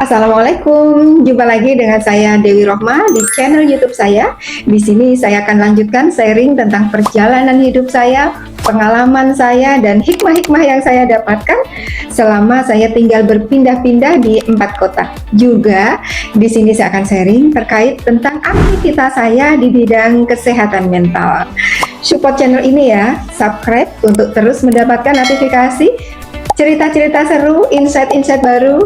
Assalamualaikum, jumpa lagi dengan saya Dewi Rohma di channel YouTube saya. Di sini saya akan lanjutkan sharing tentang perjalanan hidup saya, pengalaman saya, dan hikmah-hikmah yang saya dapatkan selama saya tinggal berpindah-pindah di 4 kota. Juga di sini saya akan sharing terkait tentang aktivitas saya di bidang kesehatan mental. Support channel ini ya, subscribe untuk terus mendapatkan notifikasi, cerita-cerita seru, insight-insight baru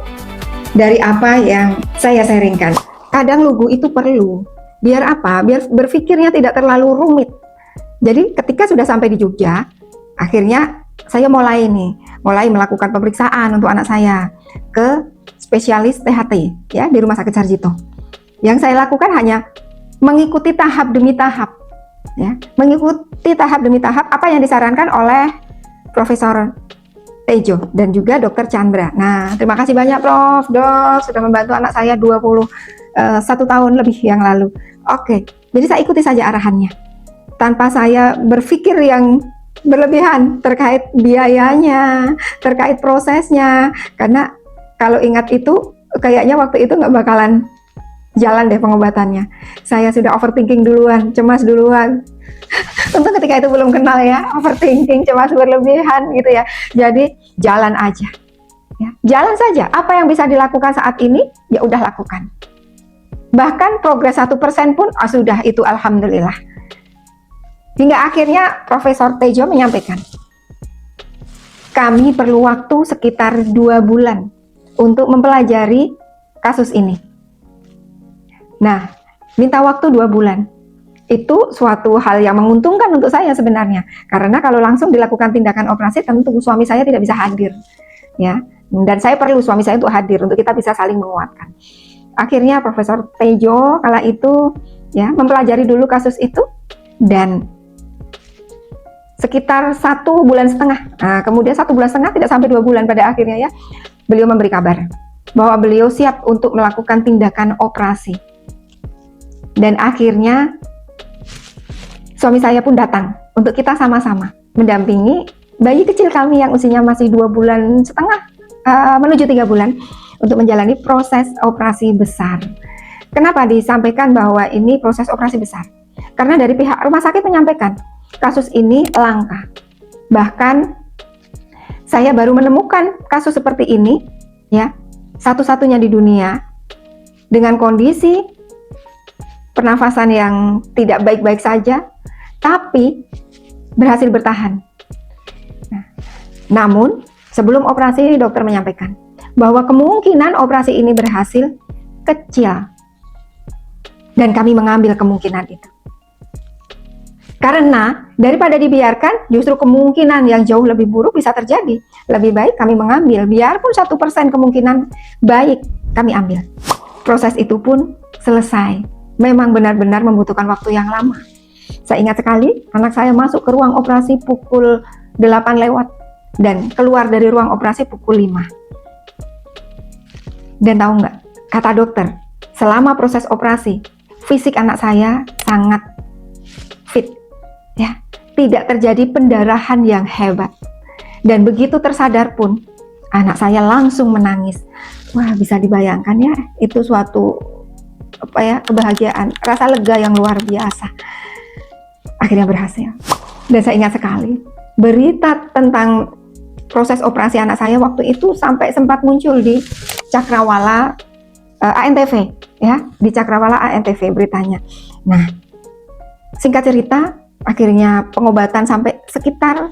dari apa yang saya sharingkan. Kadang lugu itu perlu. Biar apa? Biar berpikirnya tidak terlalu rumit. Jadi ketika sudah sampai di Jogja, akhirnya saya mulai melakukan pemeriksaan untuk anak saya ke spesialis THT ya di Rumah Sakit Sarjito. Yang saya lakukan hanya mengikuti tahap demi tahap ya, mengikuti tahap demi tahap apa yang disarankan oleh Profesor Tejo dan juga Dokter Chandra. Nah, terima kasih banyak Prof. Dok sudah membantu anak saya 21 tahun lebih yang lalu. Oke, jadi saya ikuti saja arahannya. Tanpa saya berpikir yang berlebihan terkait biayanya, terkait prosesnya. Karena kalau ingat itu, kayaknya waktu itu nggak bakalan jalan deh pengobatannya. Saya sudah overthinking duluan, cemas duluan. Tentu ketika itu belum kenal ya, overthinking, cemas berlebihan gitu ya. Jadi jalan aja, ya. Jalan saja. Apa yang bisa dilakukan saat ini, ya udah lakukan. Bahkan progres 1% pun sudah itu alhamdulillah. Hingga akhirnya Profesor Tejo menyampaikan, kami perlu waktu sekitar 2 bulan untuk mempelajari kasus ini. Nah, minta waktu 2 bulan. Itu suatu hal yang menguntungkan untuk saya sebenarnya, karena kalau langsung dilakukan tindakan operasi tentu suami saya tidak bisa hadir ya, dan saya perlu suami saya untuk hadir untuk kita bisa saling menguatkan. Akhirnya Profesor Tejo kala itu ya mempelajari dulu kasus itu dan sekitar 1,5 bulan. Nah, kemudian 1,5 bulan tidak sampai 2 bulan pada akhirnya ya beliau memberi kabar bahwa beliau siap untuk melakukan tindakan operasi. Dan akhirnya suami saya pun datang untuk kita sama-sama mendampingi bayi kecil kami yang usianya masih 2,5 bulan menuju 3 bulan untuk menjalani proses operasi besar. Kenapa disampaikan bahwa ini proses operasi besar? Karena dari pihak rumah sakit menyampaikan kasus ini langka. Bahkan saya baru menemukan kasus seperti ini ya, satu-satunya di dunia dengan kondisi pernafasan yang tidak baik-baik saja, tapi berhasil bertahan. Nah, namun sebelum operasi dokter menyampaikan bahwa kemungkinan operasi ini berhasil kecil dan kami mengambil kemungkinan itu. Karena daripada dibiarkan justru kemungkinan yang jauh lebih buruk bisa terjadi. Lebih baik kami mengambil, biarpun 1% kemungkinan baik kami ambil. Proses itu pun selesai. Memang benar-benar membutuhkan waktu yang lama. Saya ingat sekali, anak saya masuk ke ruang operasi pukul 8 lewat dan keluar dari ruang operasi pukul 5. Dan tahu nggak, kata dokter, selama proses operasi, fisik anak saya sangat fit, ya, tidak terjadi pendarahan yang hebat. Dan begitu tersadar pun, anak saya langsung menangis. Wah, bisa dibayangkan ya, itu suatu kebahagiaan, rasa lega yang luar biasa. Akhirnya berhasil. Dan saya ingat sekali berita tentang proses operasi anak saya waktu itu sampai sempat muncul di Cakrawala ANTV ya, di Cakrawala ANTV beritanya. Nah, singkat cerita akhirnya pengobatan sampai sekitar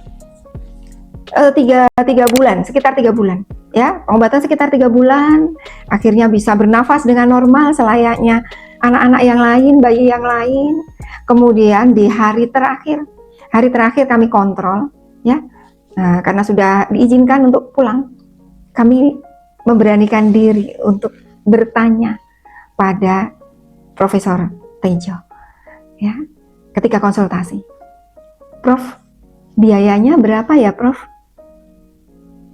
3 bulan, sekitar 3 bulan ya, pengobatan sekitar 3 bulan, akhirnya bisa bernafas dengan normal selayaknya anak-anak yang lain, bayi yang lain. Kemudian di hari terakhir kami kontrol ya, nah, karena sudah diizinkan untuk pulang, kami memberanikan diri untuk bertanya pada Profesor Tejo ya, ketika konsultasi, Prof, biayanya berapa ya Prof?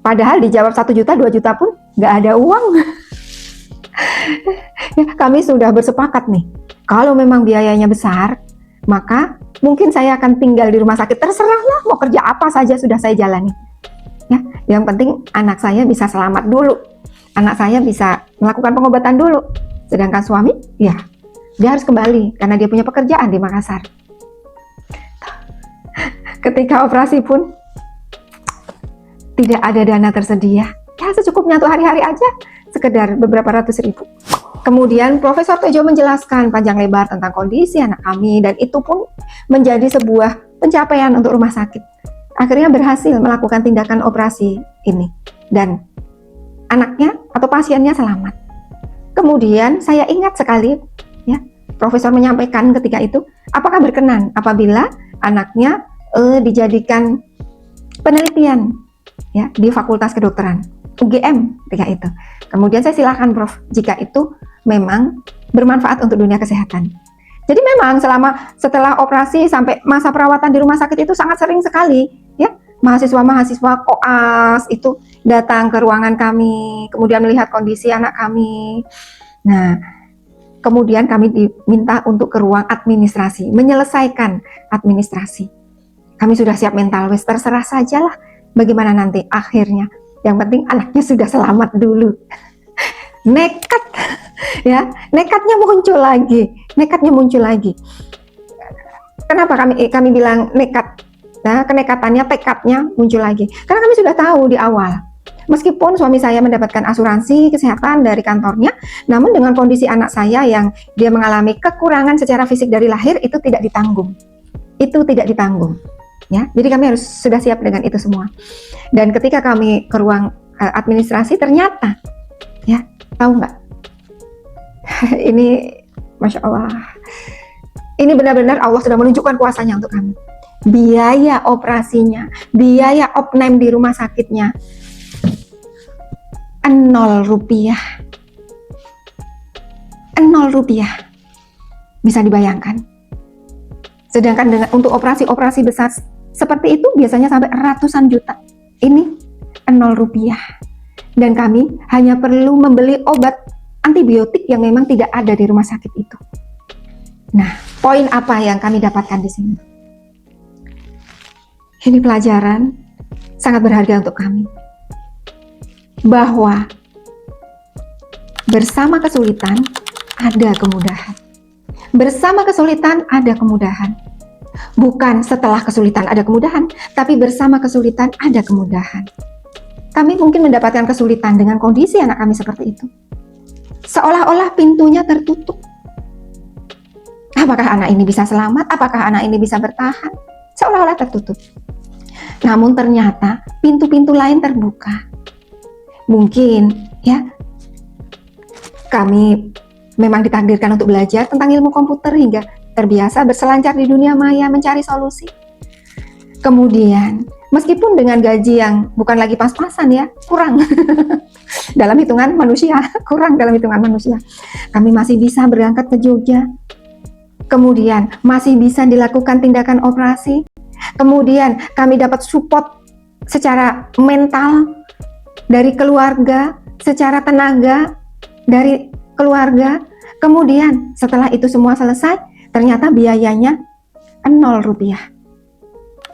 Padahal dijawab 1 juta, 2 juta pun nggak ada uang. Ya, kami sudah bersepakat nih, kalau memang biayanya besar, maka mungkin saya akan tinggal di rumah sakit, terserahlah mau kerja apa saja sudah saya jalani. Ya, yang penting anak saya bisa selamat dulu, anak saya bisa melakukan pengobatan dulu. Sedangkan suami, ya, dia harus kembali karena dia punya pekerjaan di Makassar. Ketika operasi pun tidak ada dana tersedia, ya secukupnya untuk hari-hari aja, sekedar beberapa ratus ribu. Kemudian Profesor Tejo menjelaskan panjang lebar tentang kondisi anak kami, dan itu pun menjadi sebuah pencapaian untuk rumah sakit. Akhirnya berhasil melakukan tindakan operasi ini, dan anaknya atau pasiennya selamat. Kemudian saya ingat sekali, ya, Profesor menyampaikan ketika itu, apakah berkenan apabila anaknya dijadikan penelitian, ya, di Fakultas Kedokteran UGM ketika itu. Kemudian saya silakan Prof, jika itu memang bermanfaat untuk dunia kesehatan. Jadi memang setelah operasi sampai masa perawatan di rumah sakit itu sangat sering sekali, ya, mahasiswa-mahasiswa koas itu datang ke ruangan kami, kemudian melihat kondisi anak kami. Nah, kemudian kami diminta untuk ke ruang administrasi, menyelesaikan administrasi. Kami sudah siap mental, wes terserah sajalah bagaimana nanti akhirnya. Yang penting anaknya sudah selamat dulu. Nekat, ya, nekatnya muncul lagi. Kenapa kami bilang nekat? Nah, kenekatannya, tekadnya muncul lagi. Karena kami sudah tahu di awal, meskipun suami saya mendapatkan asuransi kesehatan dari kantornya, namun dengan kondisi anak saya yang dia mengalami kekurangan secara fisik dari lahir, itu tidak ditanggung. Ya, jadi kami harus sudah siap dengan itu semua. Dan ketika kami ke ruang administrasi, ternyata, ya, tahu nggak? Ini, Masya Allah, ini benar-benar Allah sudah menunjukkan kuasanya untuk kami. Biaya operasinya, biaya opname di rumah sakitnya, 0 rupiah. 0 rupiah. Bisa dibayangkan. Sedangkan untuk operasi-operasi besar seperti itu biasanya sampai ratusan juta. Ini 0 rupiah. Dan kami hanya perlu membeli obat antibiotik yang memang tidak ada di rumah sakit itu. Nah, poin apa yang kami dapatkan di sini? Ini pelajaran sangat berharga untuk kami. Bahwa bersama kesulitan ada kemudahan. Bersama kesulitan ada kemudahan. Bukan setelah kesulitan ada kemudahan, tapi bersama kesulitan ada kemudahan. Kami mungkin mendapatkan kesulitan dengan kondisi anak kami seperti itu. Seolah-olah pintunya tertutup. Apakah anak ini bisa selamat? Apakah anak ini bisa bertahan? Seolah-olah tertutup. Namun ternyata pintu-pintu lain terbuka. Mungkin, ya, kami memang ditakdirkan untuk belajar tentang ilmu komputer hingga terbiasa berselancar di dunia maya mencari solusi. Kemudian, meskipun dengan gaji yang bukan lagi pas-pasan, ya, kurang dalam hitungan manusia, kami masih bisa berangkat ke Jogja. Kemudian masih bisa dilakukan tindakan operasi. Kemudian kami dapat support secara mental dari keluarga, secara tenaga dari keluarga. Kemudian setelah itu semua selesai, ternyata biayanya 0 rupiah.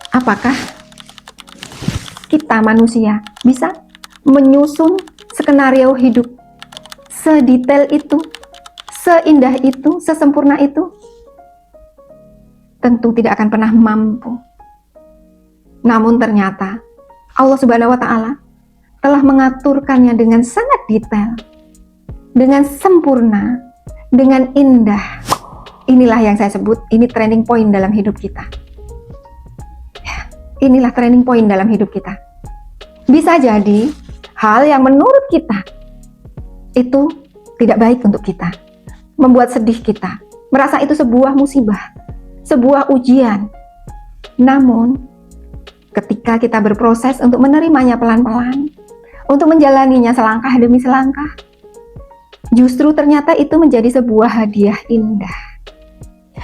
Apakah kita manusia bisa menyusun skenario hidup sedetail itu, seindah itu, sesempurna itu? Tentu tidak akan pernah mampu. Namun ternyata Allah Subhanahu wa Ta'ala telah mengaturkannya dengan sangat detail, dengan sempurna, dengan indah. Inilah yang saya sebut, ini turning point dalam hidup kita. Ya, inilah turning point dalam hidup kita. Bisa jadi hal yang menurut kita itu tidak baik untuk kita, membuat sedih kita, merasa itu sebuah musibah, sebuah ujian. Namun ketika kita berproses untuk menerimanya pelan-pelan, untuk menjalaninya selangkah demi selangkah, justru ternyata itu menjadi sebuah hadiah indah.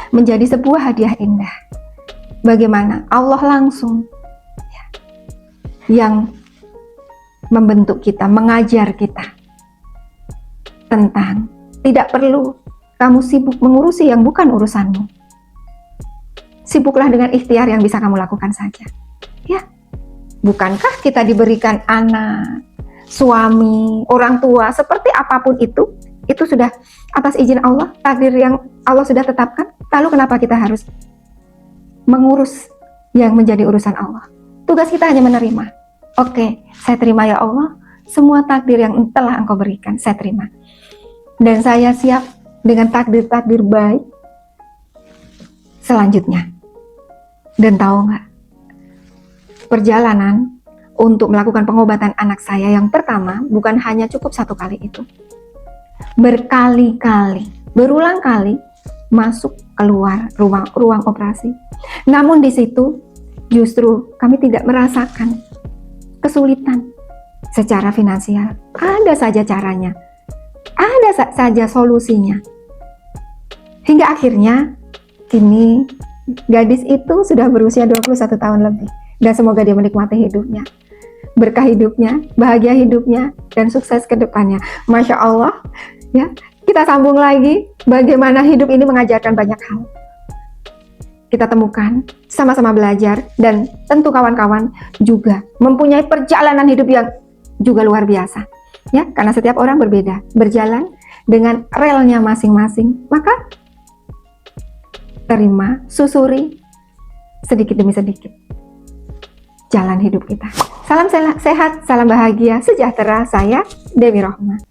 Menjadi sebuah hadiah indah. Bagaimana Allah langsung, ya, yang membentuk kita, mengajar kita tentang tidak perlu kamu sibuk mengurusi yang bukan urusanmu. Sibuklah dengan ikhtiar yang bisa kamu lakukan saja. Ya, bukankah kita diberikan anak, suami, orang tua, seperti apapun itu sudah atas izin Allah, takdir yang Allah sudah tetapkan. Lalu kenapa kita harus mengurus yang menjadi urusan Allah? Tugas kita hanya menerima. Oke, saya terima ya Allah, semua takdir yang telah Engkau berikan, saya terima. Dan saya siap dengan takdir-takdir baik selanjutnya. Dan tahu nggak, perjalanan untuk melakukan pengobatan anak saya yang pertama bukan hanya cukup satu kali itu. Berkali-kali, berulang kali masuk keluar ruang operasi. Namun di situ justru kami tidak merasakan kesulitan secara finansial. Ada saja caranya, ada saja solusinya. Hingga akhirnya kini gadis itu sudah berusia 21 tahun lebih. Dan semoga dia menikmati hidupnya, berkah hidupnya, bahagia hidupnya, dan sukses ke depannya. Masya Allah, ya. Kita sambung lagi bagaimana hidup ini mengajarkan banyak hal. Kita temukan, sama-sama belajar, dan tentu kawan-kawan juga mempunyai perjalanan hidup yang juga luar biasa. Ya, karena setiap orang berbeda, berjalan dengan relnya masing-masing. Maka terima, susuri sedikit demi sedikit jalan hidup kita. Salam sehat, salam bahagia, sejahtera. Saya Dewi Rohmah.